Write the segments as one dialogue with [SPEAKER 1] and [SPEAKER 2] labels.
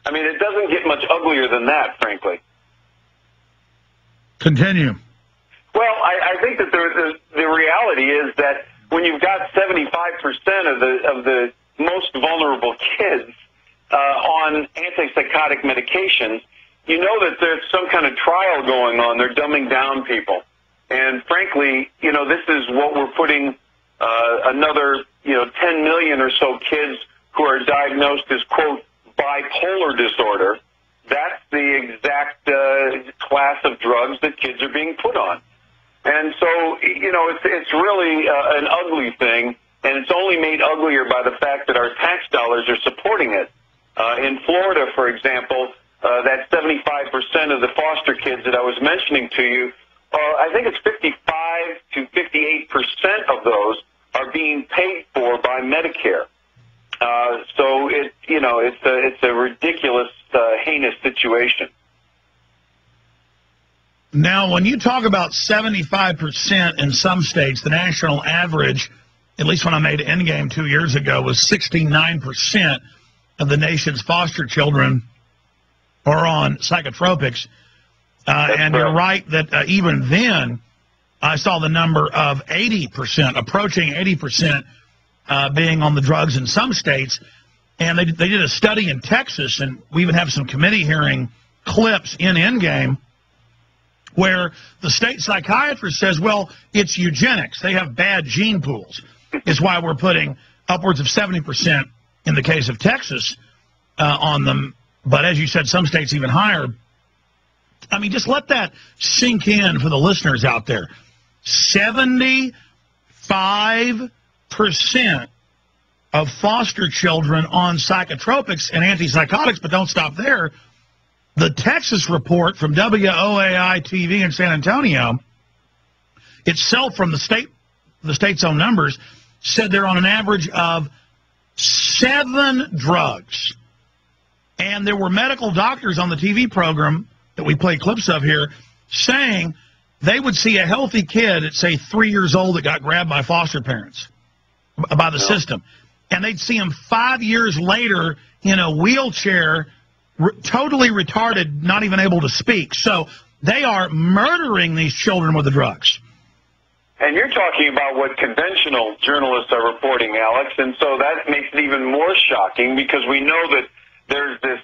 [SPEAKER 1] I mean, it doesn't get much uglier than that, frankly.
[SPEAKER 2] Continue.
[SPEAKER 1] Well, I think that the reality is that when you've got 75% of the most vulnerable kids on antipsychotic medications, you know that there's some kind of trial going on. They're dumbing down people. And frankly, this is what we're putting another, 10 million or so kids who are diagnosed as, quote, bipolar disorder. That's the exact class of drugs that kids are being put on. And so, it's really an ugly thing, and it's only made uglier by the fact that our tax dollars are supporting it. In Florida, for example, that 75% of the foster kids that I was mentioning to you, I think it's 55 to 58% of those are being paid for by Medicare. So it's a ridiculous, heinous situation.
[SPEAKER 2] Now, when you talk about 75% in some states, the national average, at least when I made Endgame 2 years ago, was 69% of the nation's foster children are on psychotropics. And you're right that even then, I saw the number of 80%, approaching 80%, being on the drugs in some states. And they did a study in Texas, and we even have some committee hearing clips in Endgame, where the state psychiatrist says, well, it's eugenics. They have bad gene pools. Is why we're putting upwards of 70% in the case of Texas on them. But as you said, some states even higher. I mean, just let that sink in for the listeners out there. 75% of foster children on psychotropics and antipsychotics, but don't stop there. The Texas report from WOAI TV in San Antonio, itself from the state's own numbers, said they're on an average of 7 drugs. And there were medical doctors on the TV program that we play clips of here saying they would see a healthy kid at, say, 3 years old that got grabbed by foster parents, by the system. And they'd see him 5 years later in a wheelchair, totally retarded, not even able to speak. So they are murdering these children with the drugs.
[SPEAKER 1] And you're talking about what conventional journalists are reporting, Alex, and so that makes it even more shocking because we know that there's this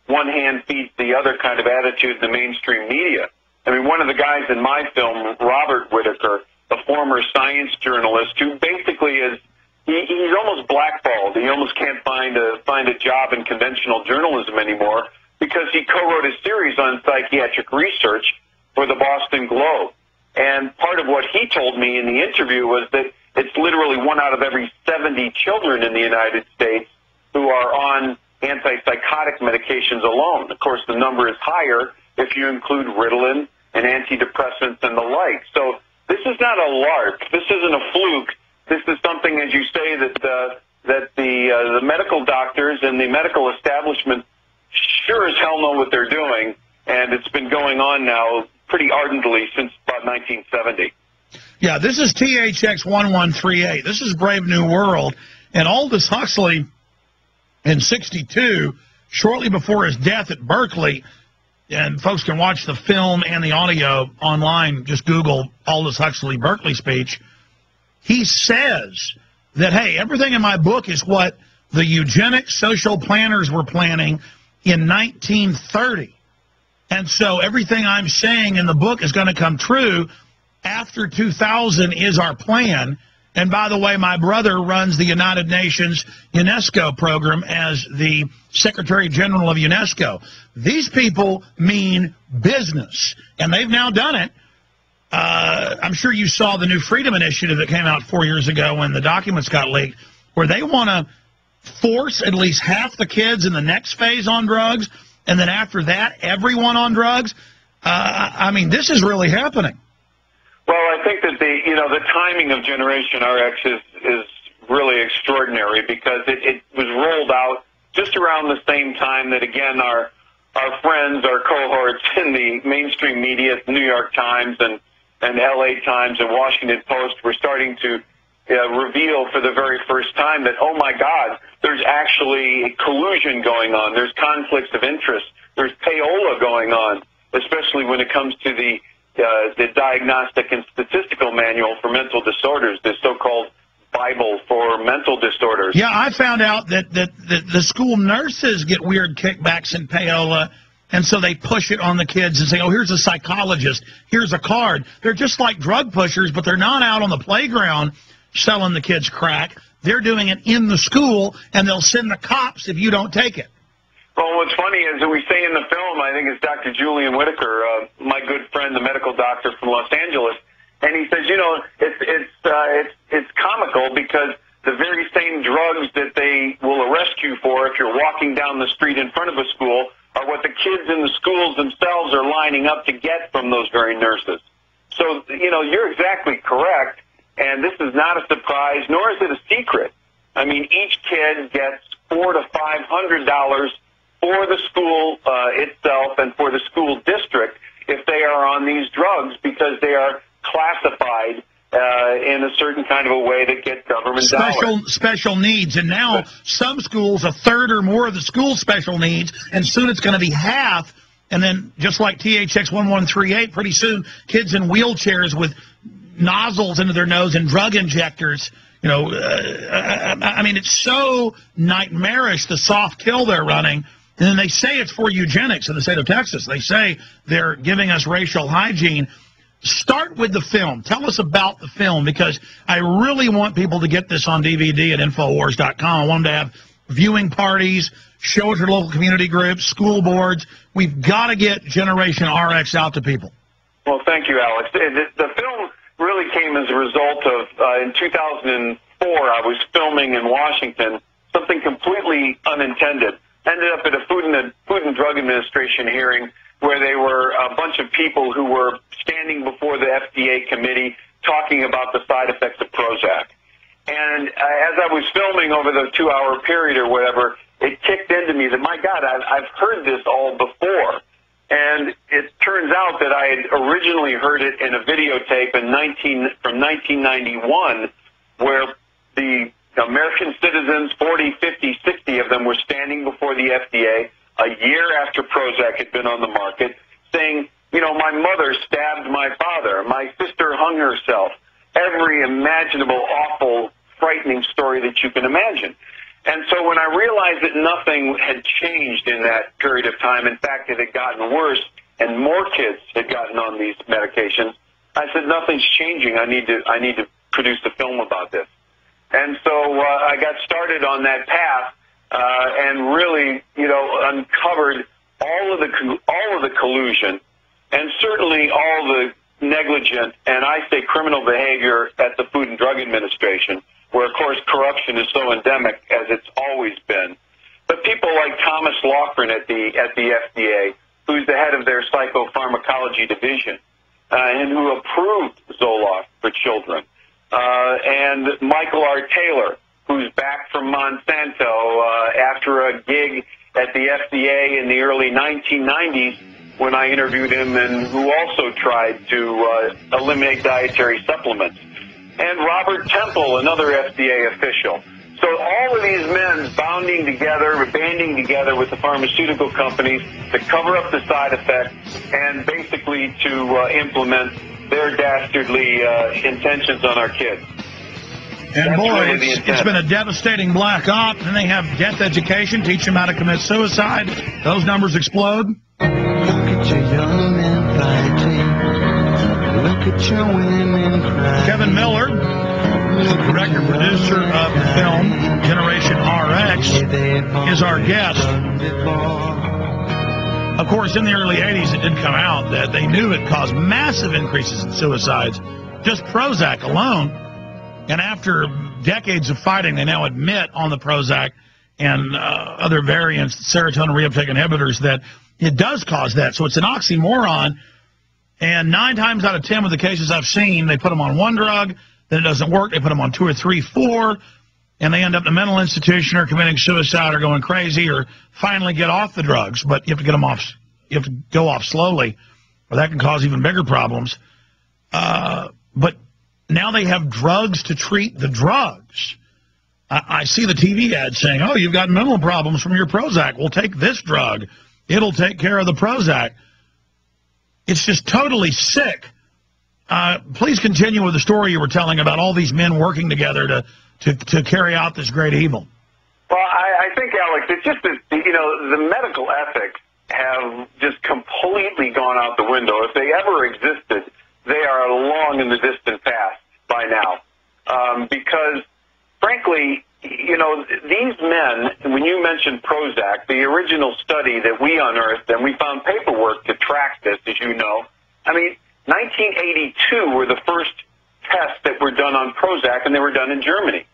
[SPEAKER 1] one hand feeds the other kind of attitude in the mainstream media. I mean, one of the guys in my film, Robert Whitaker, a former science journalist who basically is, he's almost blackballed. He almost can't find a job in conventional journalism anymore because he co-wrote a series on psychiatric research for the Boston Globe. And part of what he told me in the interview was that it's literally 1 out of every 70 children in the United States who are on antipsychotic medications alone. Of course, the number is higher if you include Ritalin and antidepressants and the like. So this is not a lark. This isn't a fluke. This is something, as you say, that the medical doctors and the medical establishment sure as hell know what they're doing, and it's been going on now pretty ardently since about 1970.
[SPEAKER 2] Yeah, this is THX 1138. This is Brave New World, and Aldous Huxley in 1962, shortly before his death at Berkeley, and folks can watch the film and the audio online, just Google Aldous Huxley Berkeley speech. He says that, hey, everything in my book is what the eugenic social planners were planning in 1930. And so everything I'm saying in the book is going to come true. After 2000 is our plan. And by the way, my brother runs the United Nations UNESCO program as the Secretary General of UNESCO. These people mean business, and they've now done it. I'm sure you saw the New Freedom Initiative that came out 4 years ago when the documents got leaked, where they want to force at least half the kids in the next phase on drugs, and then after that, everyone on drugs. I mean, this is really happening.
[SPEAKER 1] Well, I think that the timing of Generation RX is really extraordinary because it was rolled out just around the same time that, again, our friends, our cohorts in the mainstream media, the New York Times and LA Times and Washington Post were starting to reveal for the very first time that, oh my God, there's actually collusion going on. There's conflicts of interest. There's payola going on, especially when it comes to the Diagnostic and Statistical Manual for Mental Disorders, the so-called Bible for mental disorders.
[SPEAKER 2] Yeah, I found out that the school nurses get weird kickbacks and payola, and so they push it on the kids and say, oh, here's a psychologist, here's a card. They're just like drug pushers, but they're not out on the playground selling the kids crack. They're doing it in the school, and they'll send the cops if you don't take it.
[SPEAKER 1] Well, what's funny is that we say in the film, I think it's Dr. Julian Whitaker, my good friend, the medical doctor from Los Angeles, and he says, you know, it's comical because the very same drugs that they will arrest you for if you're walking down the street in front of a school are what the kids in the schools themselves are lining up to get from those very nurses. So, you know, you're exactly correct, and this is not a surprise, nor is it a secret. I mean, each kid gets $400 to $500 for the school itself and for the school district if they are on these drugs because they are classified in a certain kind of a way that gets government dollars.
[SPEAKER 2] Special needs. And now some schools, a third or more of the school special needs, and soon it's going to be half. And then just like THX 1138, pretty soon kids in wheelchairs with nozzles into their nose and drug injectors. You know, I mean, it's so nightmarish, the soft kill they're running. And then they say it's for eugenics in the state of Texas. They say they're giving us racial hygiene. Start with the film. Tell us about the film, because I really want people to get this on DVD at Infowars.com. I want them to have viewing parties, show it to local community groups, school boards. We've got to get Generation RX out to people.
[SPEAKER 1] Well, thank you, Alex. The film really came as a result of, in 2004, I was filming in Washington, something completely unintended. Ended up at a Food and Drug Administration hearing where they were a bunch of people who were standing before the FDA committee talking about the side effects of Prozac. And as I was filming over the 2-hour period or whatever, it kicked into me that, my God, I've heard this all before. And it turns out that I had originally heard it in a videotape from 1991 where the American citizens, 40, 50, 60 of them, were standing before the FDA a year after Prozac had been on the market, saying, you know, my mother stabbed my father, my sister hung herself, every imaginable, awful, frightening story that you can imagine. And so when I realized that nothing had changed in that period of time, in fact, it had gotten worse and more kids had gotten on these medications, I said, nothing's changing. I need to produce a film about this. And so I got started on that path and really, you know, uncovered all of the collusion and certainly all the negligent and I say criminal behavior at the Food and Drug Administration, where, of course, corruption is so endemic as it's always been. But people like Thomas Loughran at the FDA, who's the head of their psychopharmacology division, and who approved Zoloft for children. And Michael R. Taylor, who's back from Monsanto after a gig at the FDA in the early 1990s when I interviewed him, and who also tried to eliminate dietary supplements. And Robert Temple, another FDA official. So all of these men banding together with the pharmaceutical companies to cover up the side effects and basically to implement their dastardly intentions on our kids.
[SPEAKER 2] And
[SPEAKER 1] That's
[SPEAKER 2] boy,
[SPEAKER 1] really
[SPEAKER 2] it's been a devastating black op. And they have death education, teach them how to commit suicide. Those numbers explode.
[SPEAKER 3] Look at your young men fighting. Look at your women crying.
[SPEAKER 2] Kevin Miller, director producer of the film Generation RX, is our guest. Of course, in the early 80s, it did come out that they knew it caused massive increases in suicides, just Prozac alone. And after decades of fighting, they now admit on the Prozac and other variants, serotonin reuptake inhibitors, that it does cause that. So it's an oxymoron. And 9 times out of 10 of the cases I've seen, they put them on one drug, then it doesn't work. They put them on 2 or 3, 4, and they end up in a mental institution or committing suicide or going crazy or finally get off the drugs. But you have to get them off. You have to go off slowly, or that can cause even bigger problems. But now they have drugs to treat the drugs. I see the TV ad saying, oh, you've got mental problems from your Prozac. Well, take this drug. It'll take care of the Prozac. It's just totally sick. Please continue with the story you were telling about all these men working together to carry out this great evil.
[SPEAKER 1] Well, I think, Alex, it's just that, the medical ethics have just completely gone out the window. If they ever existed, they are long in the distant past by now. Because, frankly, these men, when you mentioned Prozac, the original study that we unearthed, and we found paperwork to track this, as you know, 1982 were the first tests that were done on Prozac, and they were done in Germany.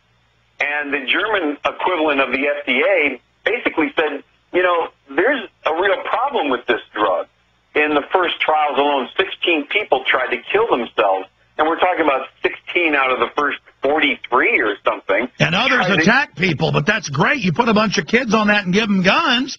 [SPEAKER 1] And the German equivalent of the FDA basically said, there's a real problem with this drug. In the first trials alone, 16 people tried to kill themselves. And we're talking about 16 out of the first 43 or something.
[SPEAKER 2] And others attack people, but that's great. You put a bunch of kids on that and give them guns.